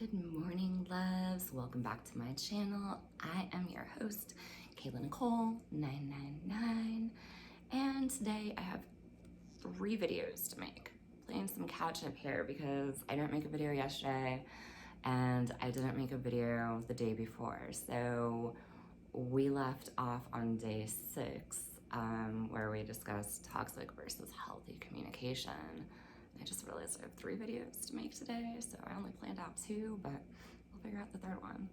Good morning, loves. Welcome back to my channel. I am your host, Kayla Nicole 999, and today I have 3 videos to make. Playing some catch up here because I didn't make a video yesterday and I didn't make a video the day before. So we left off on day 6 where we discussed toxic versus healthy communication. I just realized I have 3 videos to make today, so I only planned out 2, but we'll figure out the 3rd one.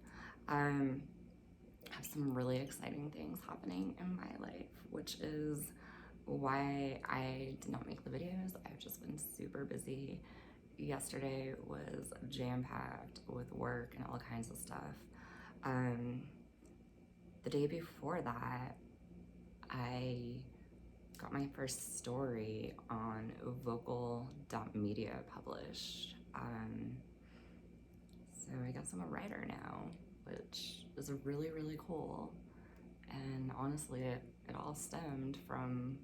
I have some really exciting things happening in my life, which is why I did not make the videos. I've just been super busy. Yesterday was jam-packed with work and all kinds of stuff. The day before that, I got my first story on vocal.media published. So I guess I'm a writer now, which is really, really cool. And honestly, it all stemmed from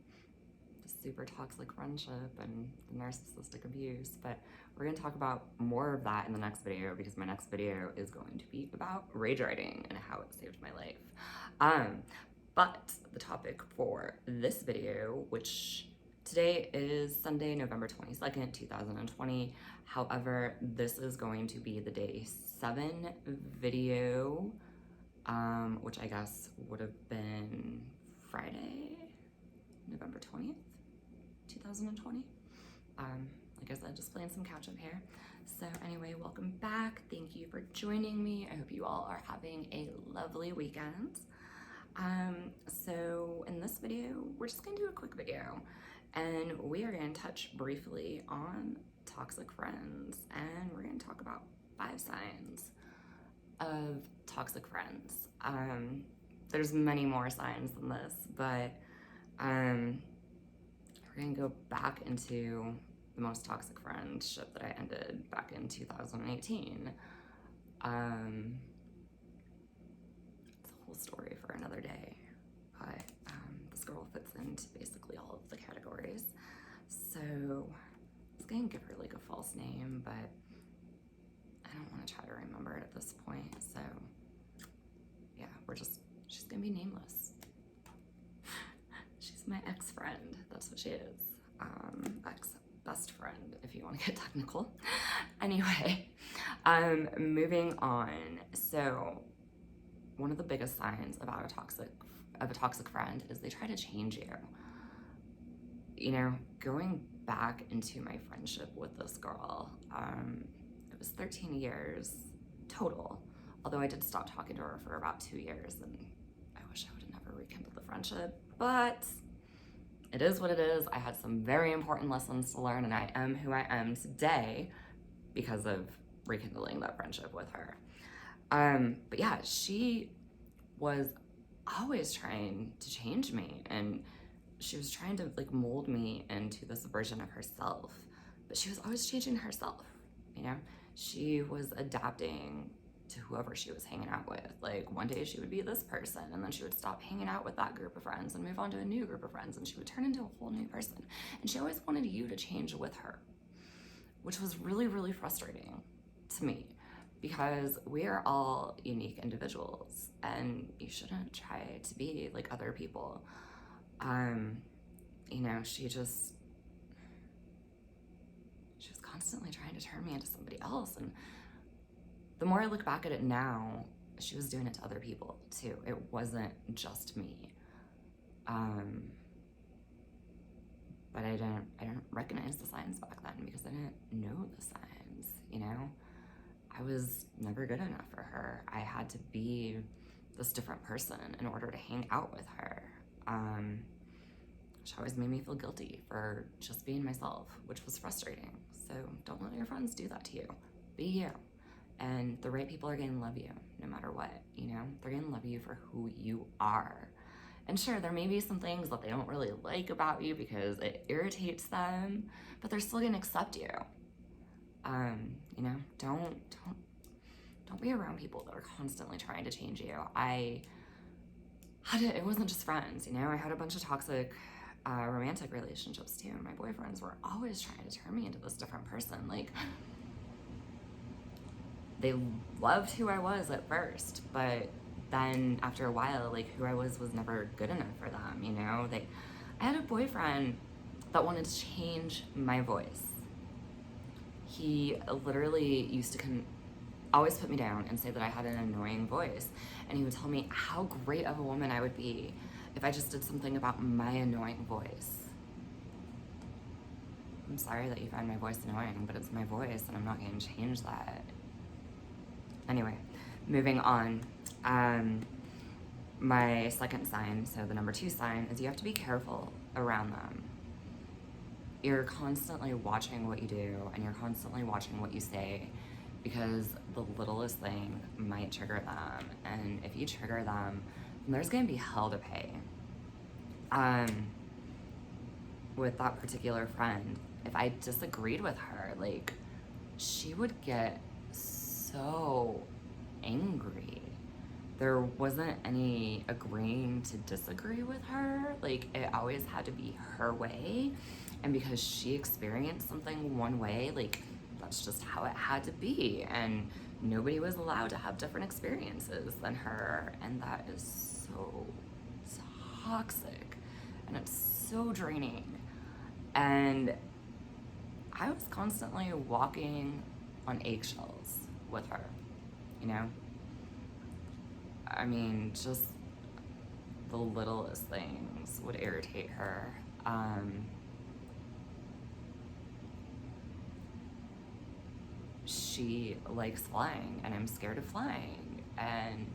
the super toxic friendship and the narcissistic abuse. But we're gonna talk about more of that in the next video because my next video is going to be about rage writing and how it saved my life. But the topic for this video, which today is Sunday, November 22nd, 2020. However, this is going to be the day 7 video, which I guess would have been Friday, November 20th, 2020. Like I said, just playing some catch up here. So anyway, welcome back. Thank you for joining me. I hope you all are having a lovely weekend. So in this video, we're just gonna do a quick video and we are gonna touch briefly on toxic friends, and we're gonna talk about 5 signs of toxic friends. There's many more signs than this, but we're gonna go back into the most toxic friendship that I ended back in 2018. Story for another day, but this girl fits into basically all of the categories. So I was gonna give her like a false name, but I don't want to try to remember it at this point. So yeah, she's gonna be nameless. She's my ex-friend. That's what she is. Ex-best friend, if you want to get technical. Anyway, moving on. So one of the biggest signs about a toxic friend is they try to change you. You know, going back into my friendship with this girl, it was 13 years total, although I did stop talking to her for about 2 years, and I wish I would have never rekindled the friendship, but it is what it is. I had some very important lessons to learn, and I am who I am today because of rekindling that friendship with her. But yeah, she was always trying to change me, and she was trying to like mold me into this version of herself, but she was always changing herself, you know? She was adapting to whoever she was hanging out with. Like one day she would be this person, and then she would stop hanging out with that group of friends and move on to a new group of friends, and she would turn into a whole new person. And she always wanted you to change with her, which was really, really frustrating to me, because we are all unique individuals and you shouldn't try to be like other people. You know, she was constantly trying to turn me into somebody else. And the more I look back at it now, she was doing it to other people too. It wasn't just me. But I didn't recognize the signs back then because I didn't know the signs, you know? I was never good enough for her. I had to be this different person in order to hang out with her. She always made me feel guilty for just being myself, which was frustrating. So don't let your friends do that to you. Be you. And the right people are gonna love you no matter what, you know? They're gonna love you for who you are. And sure, there may be some things that they don't really like about you because it irritates them, but they're still gonna accept you. You know, don't be around people that are constantly trying to change you. It wasn't just friends, you know, I had a bunch of toxic romantic relationships too, and my boyfriends were always trying to turn me into this different person. Like, they loved who I was at first, but then after a while, like, who I was never good enough for them, you know? I had a boyfriend that wanted to change my voice. He literally used to always put me down and say that I had an annoying voice. And he would tell me how great of a woman I would be if I just did something about my annoying voice. I'm sorry that you find my voice annoying, but it's my voice and I'm not going to change that. Anyway, moving on. My second sign, so the number 2 sign, is you have to be careful around them. You're constantly watching what you do and you're constantly watching what you say, because the littlest thing might trigger them. And if you trigger them, there's going to be hell to pay. With that particular friend, if I disagreed with her, like, she would get so angry. There wasn't any agreeing to disagree with her. Like, it always had to be her way. And because she experienced something one way, like, that's just how it had to be. And nobody was allowed to have different experiences than her. And that is so toxic. And it's so draining. And I was constantly walking on eggshells with her, you know? I mean, just the littlest things would irritate her. She likes flying, and I'm scared of flying. And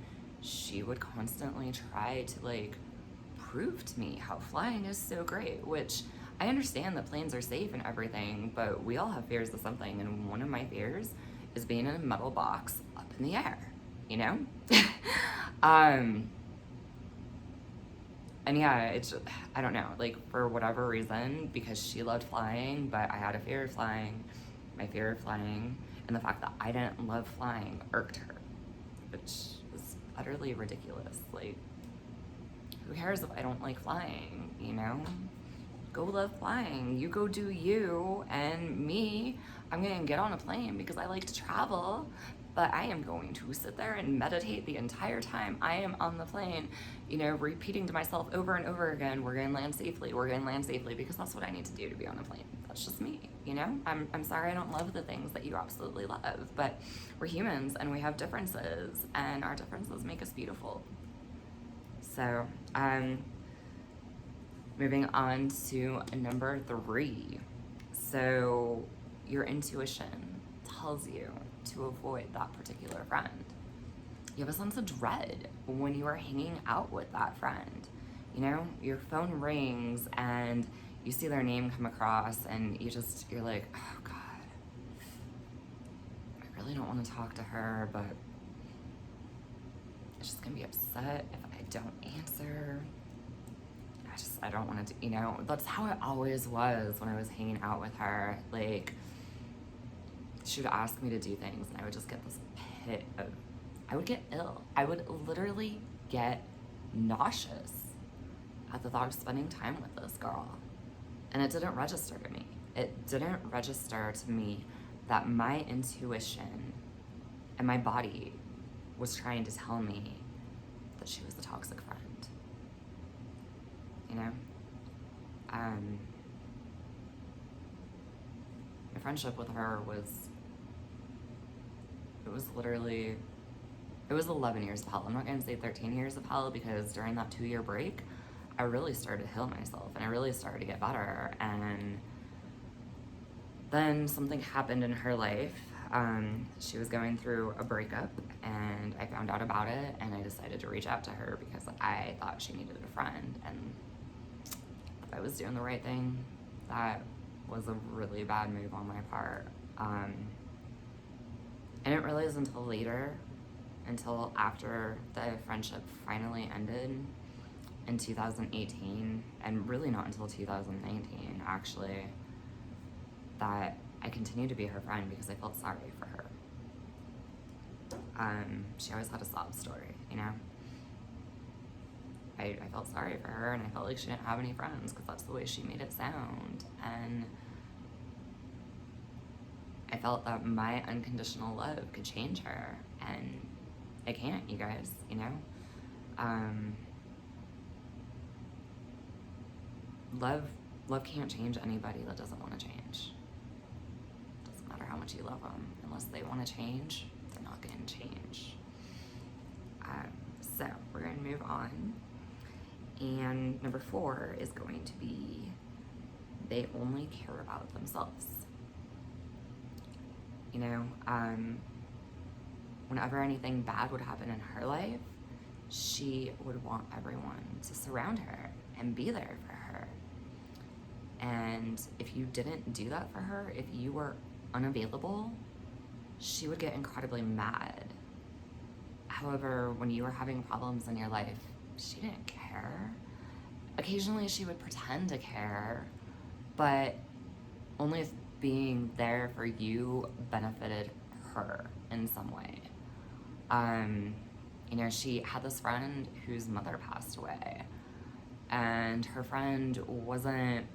she would constantly try to, like, prove to me how flying is so great, which I understand that planes are safe and everything, but we all have fears of something, and one of my fears is being in a metal box up in the air, you know? And yeah, it's, I don't know, like, for whatever reason, because she loved flying, but I had a fear of flying, my fear of flying, and the fact that I didn't love flying irked her, which is utterly ridiculous. Like, who cares if I don't like flying, you know? Go love flying. You go do you, and me, I'm gonna get on a plane because I like to travel, but I am going to sit there and meditate the entire time I am on the plane, you know, repeating to myself over and over again, we're gonna land safely, we're gonna land safely, because that's what I need to do to be on a plane. That's just me, you know? I'm sorry I don't love the things that you absolutely love, but we're humans and we have differences, and our differences make us beautiful. So, moving on to number 3. So your intuition tells you to avoid that particular friend. You have a sense of dread when you are hanging out with that friend. You know, your phone rings and you see their name come across and you're like, oh God, I really don't want to talk to her, but she's gonna be upset if I don't answer. I don't want to, you know, that's how it always was when I was hanging out with her. Like, she would ask me to do things and I would just get this pit of, I would get ill. I would literally get nauseous at the thought of spending time with this girl. And it didn't register to me. It didn't register to me that my intuition and my body was trying to tell me that she was the toxic friend. You know? My friendship with her was 11 years of hell. I'm not going to say 13 years of hell, because during that 2-year break, I really started to heal myself and I really started to get better. And then something happened in her life. She was going through a breakup and I found out about it, and I decided to reach out to her because I thought she needed a friend, and if I was doing the right thing, that was a really bad move on my part. I didn't realize until later, until after the friendship finally ended in 2018, and really not until 2019 actually, that I continued to be her friend because I felt sorry for her. She always had a sob story, you know? I felt sorry for her, and I felt like she didn't have any friends because that's the way she made it sound. And I felt that my unconditional love could change her, and it can't, you guys, you know? Love can't change anybody that doesn't want to change. Doesn't matter how much you love them. Unless they want to change, they're not going to change. So we're going to move on. And number 4 is going to be they only care about themselves. You know, whenever anything bad would happen in her life, she would want everyone to surround her and be there for her. And if you didn't do that for her, if you were unavailable, she would get incredibly mad. However, when you were having problems in your life, she didn't care. Occasionally she would pretend to care, but only if being there for you benefited her in some way. You know, she had this friend whose mother passed away, and her friend wasn't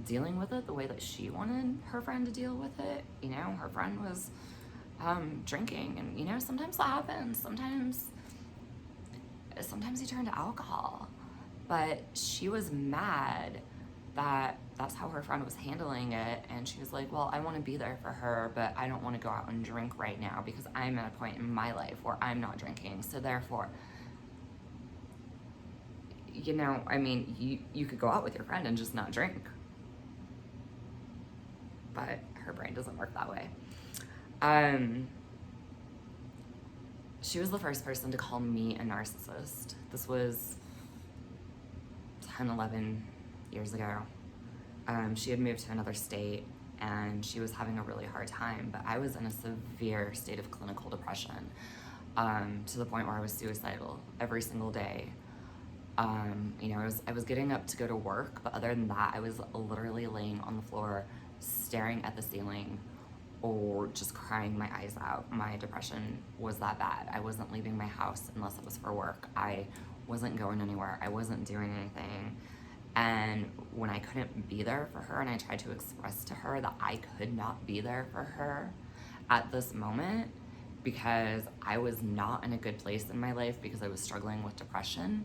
dealing with it the way that she wanted her friend to deal with it. You know, her friend was drinking, and you know, sometimes that happens. Sometimes you turn to alcohol, but she was mad that that's how her friend was handling it, and she was like, well, I want to be there for her, but I don't want to go out and drink right now because I'm at a point in my life where I'm not drinking, so therefore, you know, I mean, you could go out with your friend and just not drink, but her brain doesn't work that way. She was the first person to call me a narcissist. This was 10, 11 years ago. She had moved to another state, and she was having a really hard time, but I was in a severe state of clinical depression, to the point where I was suicidal every single day. You know, I was getting up to go to work, but other than that, I was literally laying on the floor, staring at the ceiling, or just crying my eyes out. My depression was that bad. I wasn't leaving my house unless it was for work. I wasn't going anywhere. I wasn't doing anything. And when I couldn't be there for her, and I tried to express to her that I could not be there for her at this moment because I was not in a good place in my life because I was struggling with depression,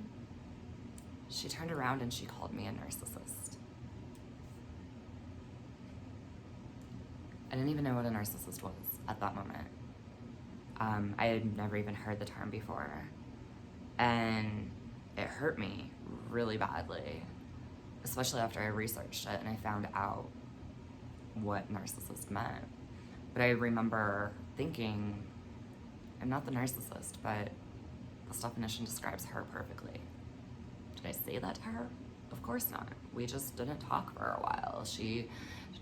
she turned around and she called me a narcissist. I didn't even know what a narcissist was at that moment. I had never even heard the term before. And it hurt me really badly, especially after I researched it and I found out what narcissist meant. But I remember thinking, I'm not the narcissist, but this definition describes her perfectly. Did I say that to her? Of course not. We just didn't talk for a while. She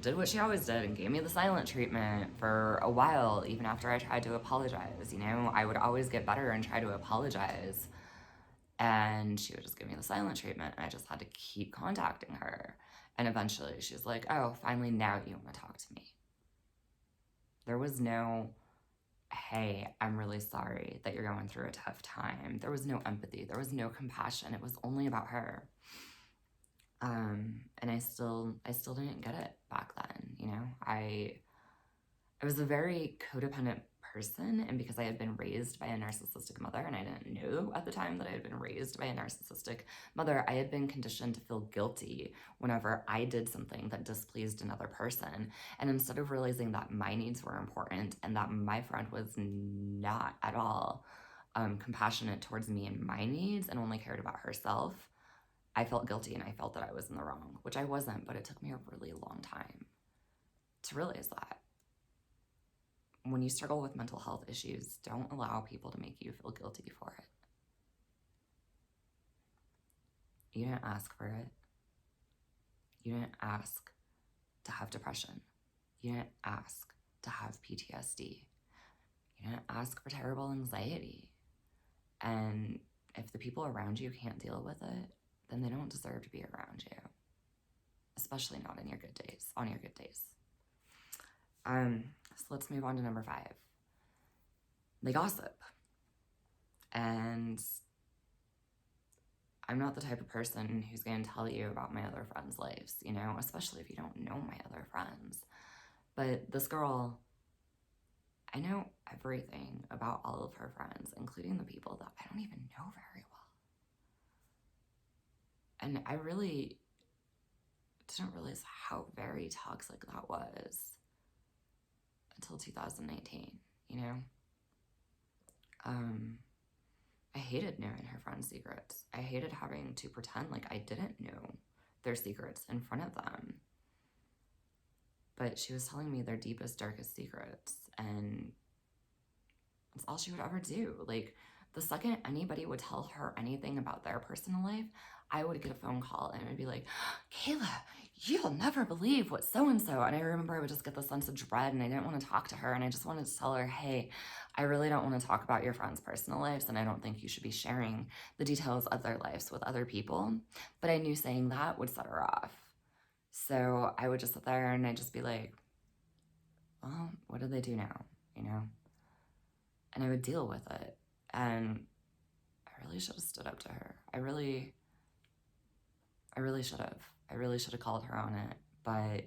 did what she always did and gave me the silent treatment for a while, even after I tried to apologize. You know, I would always get better and try to apologize, and she would just give me the silent treatment, and I just had to keep contacting her. And eventually she's like, oh, finally now you want to talk to me. There was no, hey, I'm really sorry that you're going through a tough time. There was no empathy. There was no compassion. It was only about her. And I still didn't get it back then. You know, I was a very codependent person, and because I had been raised by a narcissistic mother, and I didn't know at the time that I had been raised by a narcissistic mother, I had been conditioned to feel guilty whenever I did something that displeased another person. And instead of realizing that my needs were important and that my friend was not at all compassionate towards me and my needs and only cared about herself, I felt guilty and I felt that I was in the wrong, which I wasn't, but it took me a really long time to realize that. When you struggle with mental health issues, don't allow people to make you feel guilty for it. You didn't ask for it. You didn't ask to have depression. You didn't ask to have PTSD. You didn't ask for terrible anxiety. And if the people around you can't deal with it, then they don't deserve to be around you, especially not in your good days, on your good days. So let's move on to number 5. They gossip. And I'm not the type of person who's going to tell you about my other friends' lives, you know, especially if you don't know my other friends. But this girl I know everything about all of her friends, including the people that I don't even know very well. And I really didn't realize how very toxic that was until 2019, you know? I hated knowing her friends' secrets. I hated having to pretend like I didn't know their secrets in front of them. But she was telling me their deepest, darkest secrets, and that's all she would ever do. Like, the second anybody would tell her anything about their personal life, I would get a phone call and it would be like, Kayla, you'll never believe what so-and-so. And I remember I would just get the sense of dread and I didn't want to talk to her. And I just wanted to tell her, hey, I really don't want to talk about your friends' personal lives. And I don't think you should be sharing the details of their lives with other people. But I knew saying that would set her off. So I would just sit there and I'd just be like, well, what do they do now? You know? And I would deal with it. And I really should have stood up to her. I really should have. I really should have called her on it, but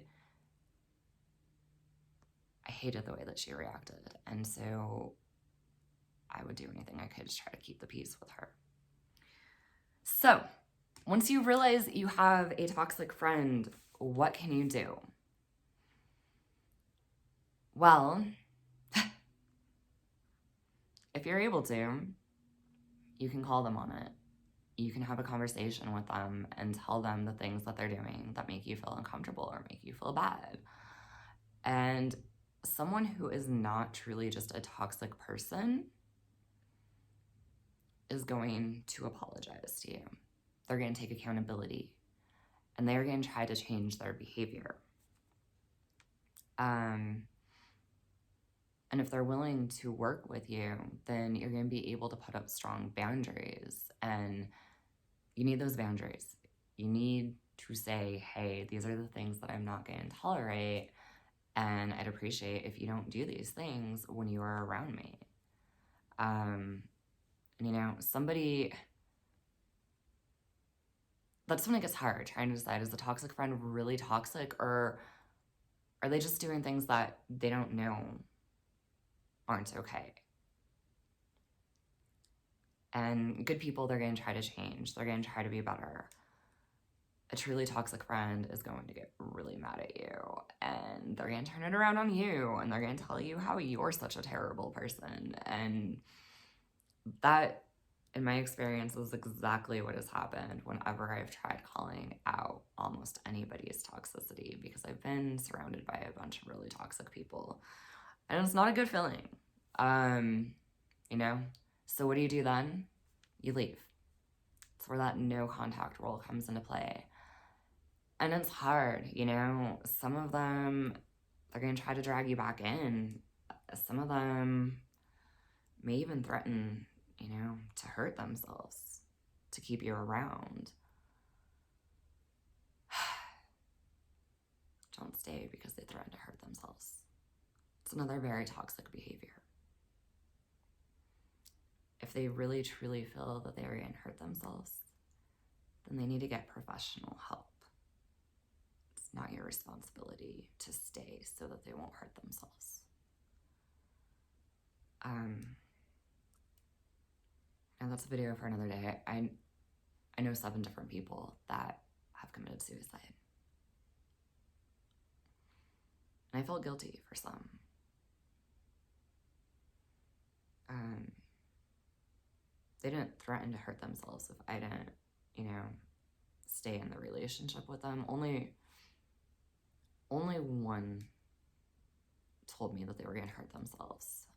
I hated the way that she reacted. And so I would do anything I could to try to keep the peace with her. So once you realize you have a toxic friend, what can you do? Well, if you're able to, you can call them on it. You can have a conversation with them and tell them the things that they're doing that make you feel uncomfortable or make you feel bad. And someone who is not truly just a toxic person is going to apologize to you. They're going to take accountability and they're going to try to change their behavior. And if they're willing to work with you, then you're going to be able to put up strong boundaries. And you need those boundaries. You need to say, hey, these are the things that I'm not going to tolerate. And I'd appreciate if you don't do these things when you are around me. And, you know, that's when it gets hard, trying to decide, is the toxic friend really toxic, or are they just doing things that they don't know aren't okay? And good people, they're going to try to change. They're going to try to be better. A truly toxic friend is going to get really mad at you, and they're going to turn it around on you, and they're going to tell you how you're such a terrible person. And that, in my experience, is exactly what has happened whenever I've tried calling out almost anybody's toxicity, because I've been surrounded by a bunch of really toxic people, and it's not a good feeling. You know? So what do you do then? You leave. It's where that no contact rule comes into play. And it's hard, you know? Some of them, they're going to try to drag you back in. Some of them may even threaten, you know, to hurt themselves, to keep you around. Don't stay because they threaten to hurt themselves. It's another very toxic behavior. If they really truly feel that they are going to hurt themselves, then they need to get professional help. It's not your responsibility to stay so that they won't hurt themselves. And that's a video for another day. I know 7 different people that have committed suicide. And I felt guilty for some. They didn't threaten to hurt themselves if I didn't, you know, stay in the relationship with them. Only one told me that they were going to hurt themselves.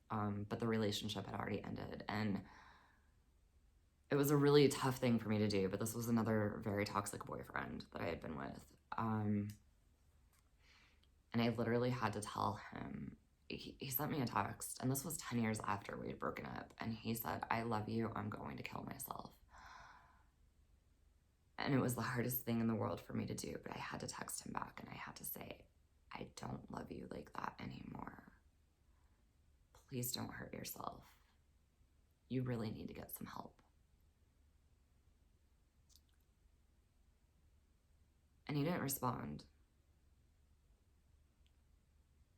But the relationship had already ended. And it was a really tough thing for me to do, but this was another very toxic boyfriend that I had been with. And I literally had to tell him, he sent me a text, and this was 10 years after we had broken up, and he said, I love you, I'm going to kill myself. And it was the hardest thing in the world for me to do, but I had to text him back, and I had to say, I don't love you like that anymore. Please don't hurt yourself. You really need to get some help. And he didn't respond.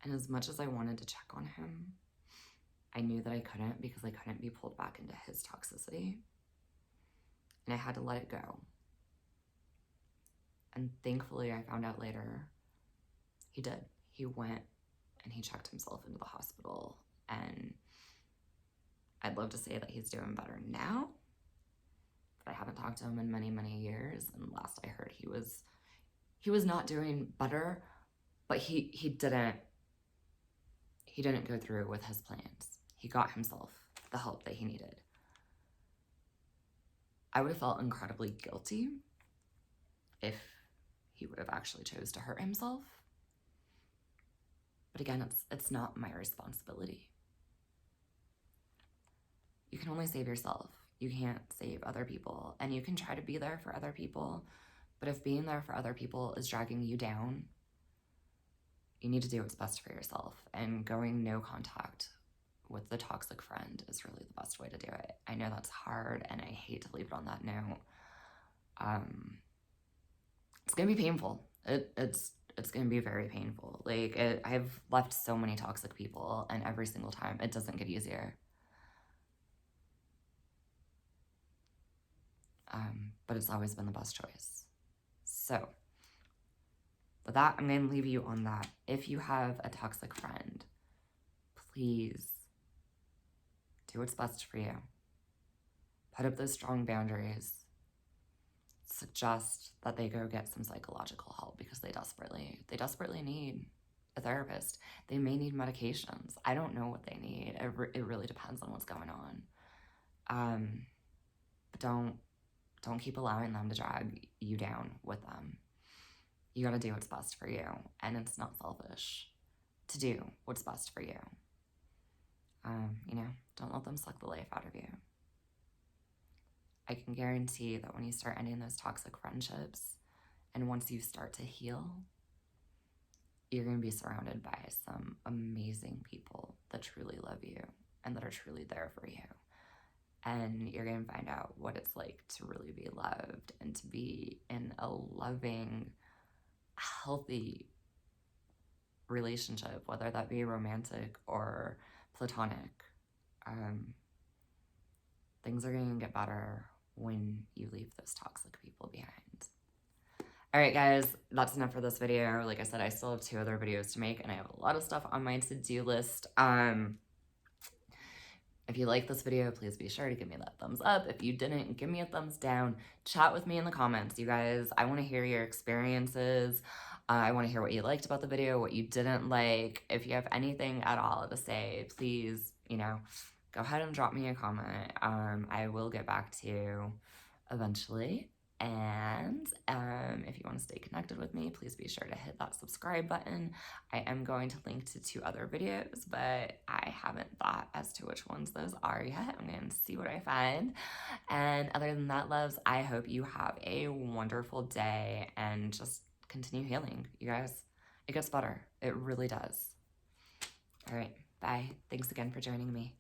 And as much as I wanted to check on him, I knew that I couldn't because I couldn't be pulled back into his toxicity. And I had to let it go. And thankfully, I found out later, he did. He went and he checked himself into the hospital. And I'd love to say that he's doing better now, but I haven't talked to him in many, many years. And last I heard, he was not doing better, but he didn't go through with his plans. He got himself the help that he needed. I would have felt incredibly guilty if he would have actually chose to hurt himself. But again, it's not my responsibility. You can only save yourself. You can't save other people. And you can try to be there for other people, but if being there for other people is dragging you down, you need to do what's best for yourself. And going no contact with the toxic friend is really the best way to do it. I know that's hard, and I hate to leave it on that note. It's gonna be painful. It's gonna be very painful. Like, I've left so many toxic people, and every single time it doesn't get easier. But it's always been the best choice. So, with that, I'm going to leave you on that. If you have a toxic friend, please do what's best for you. Put up those strong boundaries. Suggest that they go get some psychological help because they desperately need a therapist. They may need medications. I don't know what they need. It really depends on what's going on. But don't keep allowing them to drag you down with them. You gotta do what's best for you, and it's not selfish to do what's best for you. Don't let them suck the life out of you. I can guarantee that when you start ending those toxic friendships, and once you start to heal, you're gonna be surrounded by some amazing people that truly love you and that are truly there for you. And you're going to find out what it's like to really be loved and to be in a loving, healthy relationship, whether that be romantic or platonic. Things are going to get better when you leave those toxic people behind. All right, guys, that's enough for this video. Like I said, I still have 2 other videos to make, and I have a lot of stuff on my to-do list. If you like this video, please be sure to give me that thumbs up. If you didn't, give me a thumbs down. Chat with me in the comments, you guys. I want to hear your experiences. I want to hear what you liked about the video, what you didn't like. If you have anything at all to say, please, go ahead and drop me a comment. I will get back to you eventually. And if you want to stay connected with me, please be sure to hit that subscribe button. I am going to link to 2 other videos, but I haven't thought as to which ones those are yet. I'm going to see what I find. And other than that, loves, I hope you have a wonderful day and just continue healing. You guys, it gets better. It really does. All right, bye. Thanks again for joining me.